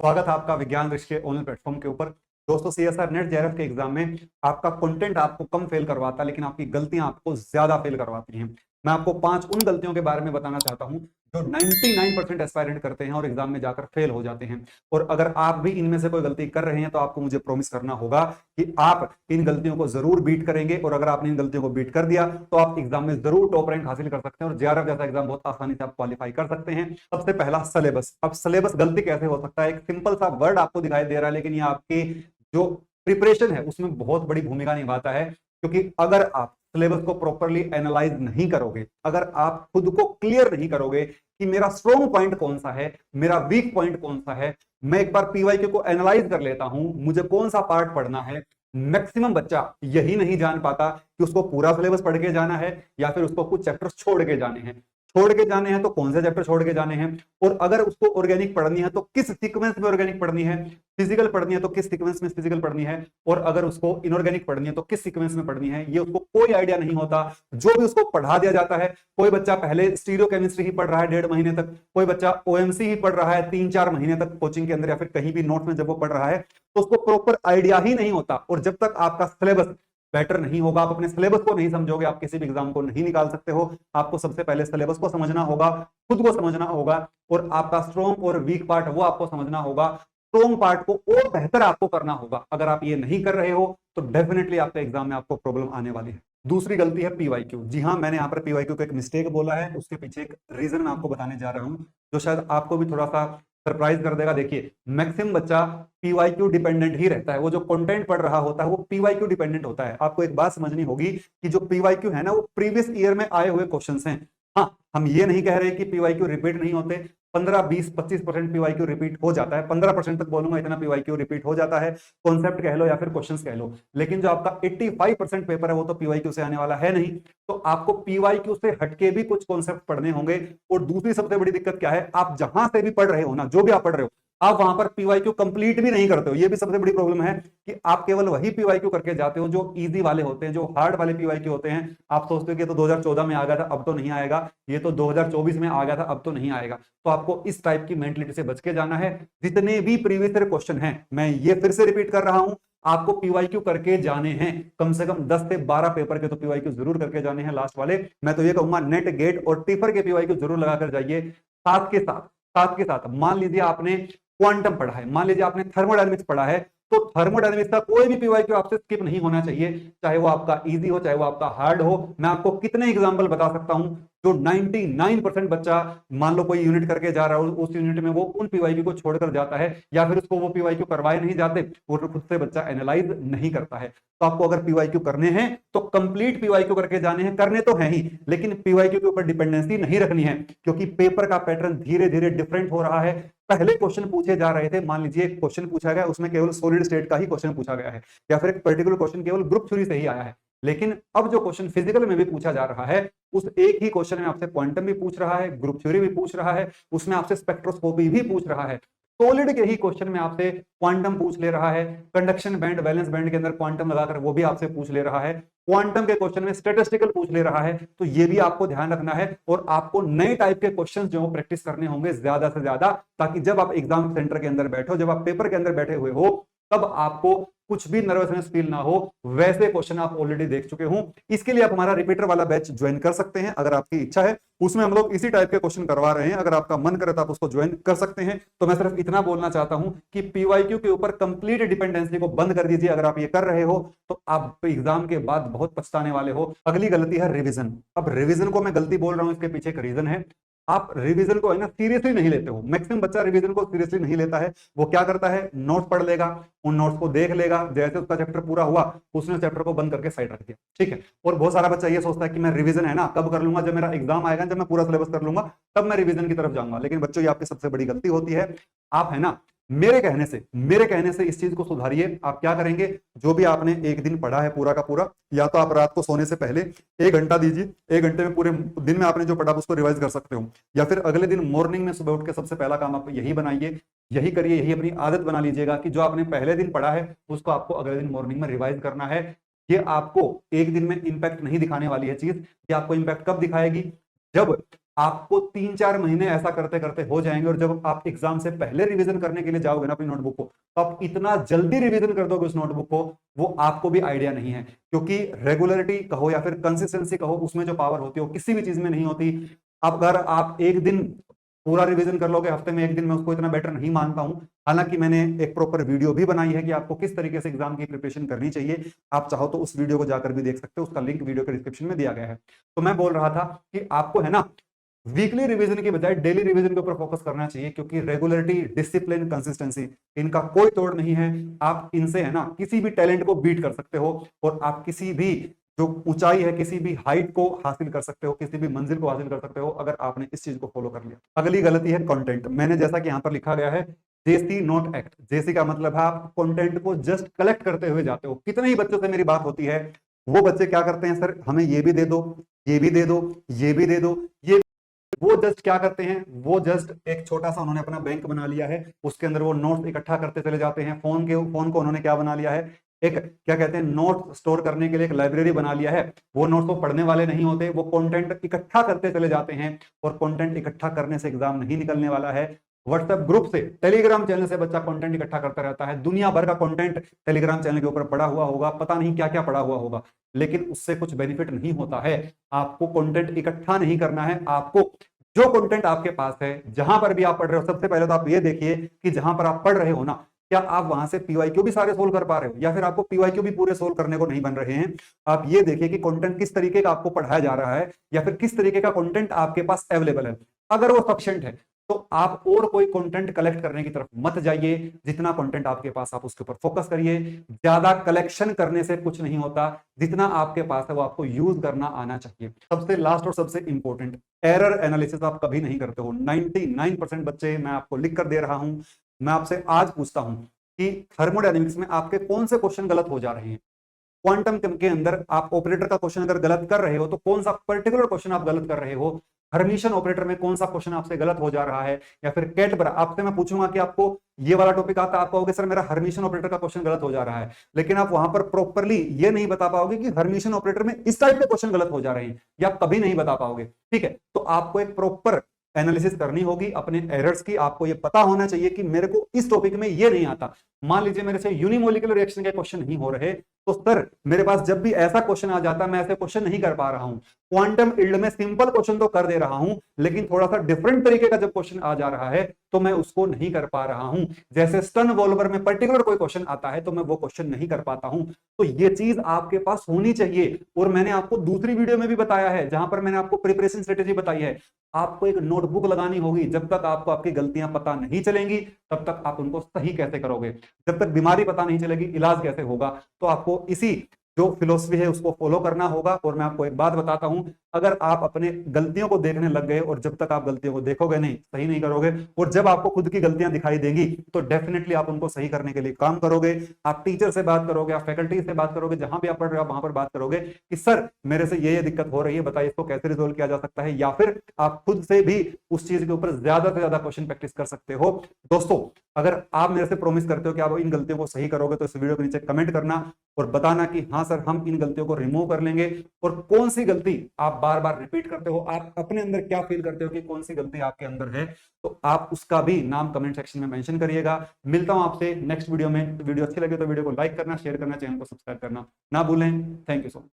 स्वागत है आपका विज्ञान दृष्टि के ऑनलाइन प्लेटफॉर्म के ऊपर। दोस्तों, सीएसआर नेट जेआरएफ के एग्जाम में आपका कंटेंट आपको कम फेल करवाता है, लेकिन आपकी गलतियां आपको ज्यादा फेल करवाती हैं। मैं आपको 5 उन गलतियों के बारे में बताना चाहता हूं जो 99% एस्पायरेंट करते हैं और एग्जाम में जाकर फेल हो जाते हैं। और अगर आप भी इनमें से कोई गलती कर रहे हैं तो आपको मुझे प्रॉमिस करना होगा कि आप इन गलतियों को जरूर बीट करेंगे, और अगर आपने इन गलतियों को बीट कर दिया तो आप एग्जाम में जरूर टॉप रैंक हासिल कर सकते हैं और जेआरएफ जैसा एग्जाम बहुत आसानी से आप क्वालिफाई कर सकते हैं। सबसे पहला, सिलेबस। अब सिलेबस गलती कैसे हो सकता है? एक सिंपल सा वर्ड आपको दिखाई दे रहा है, लेकिन ये आपकी जो प्रिपरेशन है उसमें बहुत बड़ी भूमिका निभाता है। क्योंकि अगर आप सिलेबस को प्रॉपरली एनालाइज नहीं करोगे, अगर आप खुद को क्लियर नहीं करोगे कि मेरा स्ट्रॉन्ग पॉइंट कौन सा है, मेरा वीक पॉइंट कौन सा है, मैं एक बार पीवाईक्यू को एनालाइज कर लेता हूं, मुझे कौन सा पार्ट पढ़ना है। मैक्सिमम बच्चा यही नहीं जान पाता कि उसको पूरा सिलेबस पढ़ के जाना है या फिर उसको कुछ चैप्टर्स छोड़ के जाने हैं। छोड़ के जाने हैं तो कौन से चैप्टर छोड़ के जाने हैं, और अगर उसको ऑर्गेनिक पढ़नी है तो किस सीक्वेंस में ऑर्गेनिक पढ़नी है, फिजिकल पढ़नी है तो किस सीक्वेंस में फिजिकल पढ़नी है, और अगर उसको इनऑर्गेनिक पढ़नी है तो किस सीक्वेंस में पढ़नी है, ये उसको कोई आइडिया नहीं होता। जो भी उसको पढ़ा दिया जाता है, कोई बच्चा पहले स्टीरियोकेमिस्ट्री ही पढ़ रहा है 1.5 महीने तक, कोई बच्चा ओएमसी ही पढ़ रहा है 3-4 महीने तक कोचिंग के अंदर या फिर कहीं भी नोट में जब वो पढ़ रहा है, तो उसको प्रॉपर आइडिया ही नहीं होता। और जब तक आपका सिलेबस बेटर नहीं होगा, आप अपने सिलेबस को नहीं समझोगे, आप किसी भी एग्जाम को नहीं निकाल सकते हो। आपको सबसे पहले सिलेबस को समझना होगा, खुद को समझना होगा, और आपका स्ट्रॉन्ग और वीक पार्ट वो आपको समझना होगा। स्ट्रॉन्ग पार्ट को और बेहतर आपको करना होगा। अगर आप ये नहीं कर रहे हो तो डेफिनेटली आपके एग्जाम में आपको प्रॉब्लम आने वाली है। दूसरी गलती है पीवाईक्यू। जी हाँ, मैंने यहाँ पर पीवाईक्यू को एक मिस्टेक बोला है, उसके पीछे एक रीजन मैं आपको बताने जा रहा हूँ जो शायद आपको भी थोड़ा सा सरप्राइज कर देगा। देखिए, मैक्सिमम बच्चा पीवाईक्यू डिपेंडेंट ही रहता है। वो जो कंटेंट पढ़ रहा होता है वो पीवाईक्यू डिपेंडेंट होता है। आपको एक बात समझनी होगी कि जो पीवाईक्यू है ना, वो प्रीवियस ईयर में आए हुए क्वेश्चंस हैं। हाँ, हम ये नहीं कह रहे कि पीवाईक्यू रिपीट नहीं होते। 15, 20, 25% पीवाईक्यू रिपीट हो जाता है। 15% तक बोलूंगा, इतना पीवाईक्यू रिपीट हो जाता है। कॉन्सेप्ट कह लो या फिर क्वेश्चंस कह लो, लेकिन जो आपका 85% पेपर है वो तो पीवाईक्यू से आने वाला है नहीं। तो आपको पीवाईक्यू से हटके भी कुछ कॉन्सेप्ट पढ़ने होंगे। और दूसरी सबसे बड़ी दिक्कत क्या है, आप जहां से भी पढ़ रहे हो ना, जो भी आप पढ़ रहे हो, आप वहां पर पीवाईक्यू कंप्लीट भी नहीं करते हो। ये भी सबसे बड़ी प्रॉब्लम है कि आप केवल वही पीवाईक्यू करके जाते हो जो इजी वाले होते हैं, जो हार्ड वाले पीवाईक्यू होते हैं। आप सोचते हो कि तो 2014 में आ गया था, अब तो नहीं आएगा, ये तो 2024 में आ गया था, अब तो नहीं आएगा। तो आपको इस टाइप की मेंटलिटी से बच के जाना है। जितने भी प्रीवियस ईयर क्वेश्चन हैं, मैं ये फिर से रिपीट कर रहा हूं, आपको पीवाईक्यू करके जाने हैं। कम से कम 10 से 12 पेपर के तो पीवाईक्यू जरूर करके जाने हैं लास्ट वाले। मैं तो ये कहूंगा नेट, गेट और टिफर के पीवाईक्यू जरूर लगाकर जाइए। साथ के साथ मान लीजिए आपने क्वांटम पढ़ा है, मान लीजिए आपने थर्मोडायनेमिक्स पढ़ा है, तो थर्मोडायनेमिक्स का कोई भी पीवाईक्यू आपसे स्किप नहीं होना चाहिए, चाहे वो आपका इजी हो चाहे वो आपका हार्ड हो। मैं आपको कितने एग्जांपल बता सकता हूं जो 99% बच्चा, मान लो कोई यूनिट करके जा रहा है, उस यूनिट में वो उन पीवाईक्यू को छोड़कर जाता है, या फिर उसको वो पीवाईक्यू करवाए नहीं जाते, वो खुद से बच्चा एनालाइज नहीं करता है। तो आपको अगर पीवाईक्यू करने हैं तो कंप्लीट पीवाईक्यू करके जाने हैं। करने तो है ही, लेकिन पीवाईक्यू के ऊपर डिपेंडेंसी नहीं रखनी है, क्योंकि पेपर का पैटर्न धीरे धीरे डिफरेंट हो रहा है। पहले क्वेश्चन पूछे जा रहे थे, मान लीजिए एक क्वेश्चन पूछा गया, उसमें केवल सॉलिड स्टेट का ही क्वेश्चन पूछा गया है, या फिर एक पर्टिकुलर क्वेश्चन केवल ग्रुप थ्योरी से ही आया है। लेकिन अब जो क्वेश्चन फिजिकल में भी पूछा जा रहा है, उस एक ही क्वेश्चन में आपसे क्वांटम भी पूछ रहा है, ग्रुप थ्योरी भी पूछ रहा है, उसमें आपसे स्पेक्ट्रोस्कोपी भी पूछ रहा है। सॉलिड के ही क्वेश्चन में आपसे क्वांटम पूछ ले रहा है, कंडक्शन बैंड, वैलेंस बैंड के अंदर क्वांटम लगाकर वो भी आपसे पूछ ले रहा है, क्वांटम के क्वेश्चन में स्टैटिस्टिकल पूछ ले रहा है। तो ये भी आपको ध्यान रखना है, और आपको नए टाइप के क्वेश्चंस जो प्रैक्टिस करने होंगे ज्यादा से ज्यादा, ताकि जब आप एग्जाम सेंटर के अंदर बैठो, जब आप पेपर के अंदर बैठे हुए हो, तब आपको कुछ भी नर्वसनेस फील ना हो। वैसे क्वेश्चन आप ऑलरेडी देख चुके हो। इसके लिए आप हमारा रिपीटर वाला बैच ज्वाइन कर सकते हैं, अगर आपकी इच्छा है। उसमें हम लोग इसी टाइप के क्वेश्चन करवा रहे हैं, अगर आपका मन करे तो आप उसको ज्वाइन कर सकते हैं। तो मैं सिर्फ इतना बोलना चाहता हूं कि पीवाईक्यू के ऊपर कंप्लीट डिपेंडेंसी को बंद कर दीजिए। अगर आप ये कर रहे हो तो आप एग्जाम के बाद बहुत पछताने वाले हो। अगली गलती है रिवीजन। अब रिवीजन को मैं गलती बोल रहा हूं, इसके पीछे एक रीजन है। आप रिवीजन को है ना सीरियसली नहीं लेते हो। मैक्सिमम बच्चा रिवीजन को सीरियसली नहीं लेता है। वो क्या करता है, नोट्स पढ़ लेगा, उन नोट्स को देख लेगा, जैसे उसका चैप्टर पूरा हुआ उसने चैप्टर को बंद करके साइड रख दिया, ठीक है। और बहुत सारा बच्चा ये सोचता है कि मैं रिवीजन है ना कब कर लूंगा, जब मेरा एग्जाम आएगा, जब मैं पूरा सिलेबस कर लूंगा तब मैं रिवीजन की तरफ जाऊंगा। लेकिन बच्चों, ये आपकी सबसे बड़ी गलती होती है। आप है ना मेरे कहने से इस चीज को सुधारिए। आप क्या करेंगे, जो भी आपने एक दिन पढ़ा है पूरा का पूरा, या तो आप रात को सोने से पहले 1 घंटा दीजिए। 1 घंटे में पूरे दिन में आपने जो पढ़ा उसको रिवाइज कर सकते हो, या फिर अगले दिन मॉर्निंग में सुबह उठ के सबसे पहला काम आप यही बनाइए, यही करिए, यही अपनी आदत बना लीजिएगा कि जो आपने पहले दिन पढ़ा है उसको आपको अगले दिन मॉर्निंग में रिवाइज करना है। ये आपको एक दिन में इंपैक्ट नहीं दिखाने वाली है चीज, ये आपको इंपैक्ट कब दिखाएगी, जब आपको 3-4 महीने ऐसा करते करते हो जाएंगे, और जब आप एग्जाम से पहले रिवीजन करने के लिए जाओगे ना अपनी नोटबुक को, तो आप इतना जल्दी रिवीजन कर दोगे उस नोटबुक को, वो आपको भी आइडिया नहीं है। क्योंकि रेगुलरिटी कहो या फिर कंसिस्टेंसी कहो, उसमें जो पावर होती है वो किसी भी चीज में नहीं होती। अब अगर आप एक दिन पूरा रिवीजन कर लोगे, हफ्ते में एक दिन, मैं उसको इतना बेटर नहीं मानता हूं। हालांकि मैंने एक प्रॉपर वीडियो भी बनाई है कि आपको किस तरीके से एग्जाम की प्रिपरेशन करनी चाहिए। आप चाहो तो उस वीडियो को जाकर भी देख सकते हो, उसका लिंक वीडियो के डिस्क्रिप्शन में दिया गया है। तो मैं बोल रहा था कि आपको है ना, वीकली रिवीजन की बजाय डेली रिवीजन के ऊपर फोकस करना चाहिए, क्योंकि रेगुलरिटी, डिसिप्लिन, कंसिस्टेंसी, इनका कोई तोड़ नहीं है। आप इनसे है ना किसी भी टैलेंट को बीट कर सकते हो, और आप किसी भी जो ऊंचाई है, किसी भी हाइट को हासिल कर सकते हो, किसी भी मंजिल को हासिल कर सकते हो, अगर आपने इस चीज को फॉलो कर लिया। अगली गलती है कंटेंट। मैंने जैसा कि यहां पर लिखा गया है, जेसी नॉट एक्ट। जेसी का मतलब है आप कंटेंट को जस्ट कलेक्ट करते हुए जाते हो। कितने ही बच्चों से मेरी बात होती है, वो बच्चे क्या करते हैं, सर हमें ये भी दे दो, ये भी दे दो, ये भी दे दो, ये, वो जस्ट क्या करते हैं, वो जस्ट एक छोटा सा उन्होंने अपना बैंक बना लिया है, उसके अंदर वो नोट्स इकट्ठा करते चले जाते हैं। फोन को उन्होंने क्या बना लिया है, एक क्या कहते हैं, नोट स्टोर करने के लिए एक लाइब्रेरी बना लिया है। वो नोट्स वो पढ़ने वाले नहीं होते, वो कंटेंट इकट्ठा करते चले जाते हैं, और कंटेंट इकट्ठा करने से एग्जाम नहीं निकलने वाला है। व्हाट्सएप ग्रुप से, टेलीग्राम चैनल से बच्चा कंटेंट इकट्ठा करता रहता है, दुनिया भर का कंटेंट टेलीग्राम चैनल के ऊपर पड़ा हुआ होगा, पता नहीं क्या क्या पड़ा हुआ होगा, लेकिन उससे कुछ बेनिफिट नहीं होता है। आपको कंटेंट इकट्ठा नहीं करना है, आपको जो कंटेंट आपके पास है, जहां पर भी आप पढ़ रहे हो, सबसे पहले तो आप ये देखिए कि जहां पर आप पढ़ रहे हो ना, क्या आप वहां से पीवाईक्यू भी सारे सोल्व कर पा रहे हो, या फिर आपको पीवाईक्यू भी पूरे सोल्व करने को नहीं बन रहे हैं। आप ये देखिए कि कंटेंट किस तरीके का आपको पढ़ाया जा रहा है, या फिर किस तरीके का कंटेंट आपके पास अवेलेबल है। अगर वो सफिशिएंट है, तो आप और कोई कंटेंट कलेक्ट करने की तरफ मत जाइए। जितना कंटेंट आपके पास, आप उसके ऊपर फोकस करिए। ज्यादा कलेक्शन करने से कुछ नहीं होता, जितना आपके पास है वो आपको यूज करना आना चाहिए। सबसे लास्ट और सबसे इंपॉर्टेंट, एरर एनालिसिस आप कभी नहीं करते हो। 99% बच्चे, मैं आपको लिख कर दे रहा हूं, मैं आपसे आज पूछता हूं कि थर्मोडायनेमिक्स में आपके कौन से क्वेश्चन गलत हो जा रहे हैं। क्वांटम के अंदर आप ऑपरेटर का क्वेश्चन अगर गलत कर रहे हो, तो कौन सा पर्टिकुलर क्वेश्चन आप गलत कर रहे हो। हर्मिशन ऑपरेटर में कौन सा क्वेश्चन आपसे गलत हो जा रहा है, या फिर कैट आपसे मैं पूछूंगा कि आपको ये वाला टॉपिक आता है, आप कहोगे सर मेरा हर्मिशन ऑपरेटर का क्वेश्चन गलत हो जा रहा है, लेकिन आप वहां पर प्रॉपरली ये नहीं बता पाओगे कि हर्मिशन ऑपरेटर में इस टाइप के क्वेश्चन गलत हो जा रहे हैं, या आप कभी नहीं बता पाओगे। ठीक है, तो आपको एक प्रॉपर एनालिसिस करनी होगी अपने एरर्स की। आपको ये पता होना चाहिए कि मेरे को इस टॉपिक में ये नहीं आता। मान लीजिए मेरे से यूनिमोलिकुलर रिएक्शन के क्वेश्चन नहीं हो रहे, तो सर मेरे पास जब भी ऐसा क्वेश्चन आ जाता है, मैं ऐसे क्वेश्चन नहीं कर पा रहा हूं। क्वांटम इल्ड में सिंपल क्वेश्चन तो कर दे रहा हूं, लेकिन थोड़ा सा डिफरेंट तरीके का जब क्वेश्चन आ जा रहा है, तो मैं उसको नहीं कर पा रहा हूं। जैसे स्टन वॉल्वर में पर्टिकुलर कोई क्वेश्चन आता है, तो मैं वो क्वेश्चन नहीं कर पाता हूं। तो ये चीज आपके पास होनी चाहिए। और मैंने आपको दूसरी वीडियो में भी बताया है, जहां पर मैंने आपको प्रिपरेशन स्ट्रेटेजी बताई है। आपको एक नोटबुक लगानी होगी। जब तक आपको आपकी गलतियां पता नहीं चलेंगी, तब तक आप उनको सही कैसे करोगे। जब तक बीमारी पता नहीं चलेगी, इलाज कैसे होगा। तो आपको इसी जो फिलोसफी है उसको फॉलो करना होगा। और मैं आपको एक बात बताता हूं, अगर आप अपने गलतियों को देखने लग गए, और जब तक आप गलतियों को देखोगे नहीं, सही नहीं करोगे, और जब आपको खुद की गलतियां दिखाई देंगी, तो डेफिनेटली आप उनको सही करने के लिए काम करोगे। आप टीचर से बात करोगे, आप फैकल्टी से बात करोगे, जहां भी आप पढ़ रहे हो आप वहां पर बात करोगे कि सर मेरे से ये दिक्कत हो रही है, बताइए इसको कैसे रिजोल्व किया जा सकता है। या फिर आप खुद से भी उस चीज के ऊपर ज्यादा से ज्यादा क्वेश्चन प्रैक्टिस कर सकते हो। दोस्तों, अगर आप मेरे से प्रॉमिस करते हो कि आप इन गलतियों को सही करोगे, तो इस वीडियो के नीचे कमेंट करना और बताना कि हाँ सर हम इन गलतियों को रिमूव कर लेंगे। और कौन सी गलती आप बार बार रिपीट करते हो, आप अपने अंदर क्या फील करते हो कि कौन सी गलती आपके अंदर है, तो आप उसका भी नाम कमेंट सेक्शन में मेंशन करिएगा। मिलता हूं आपसे नेक्स्ट वीडियो में। वीडियो अच्छी लगे तो वीडियो को लाइक करना, शेयर करना, चैनल को सब्सक्राइब करना ना भूलें। Thank you so much.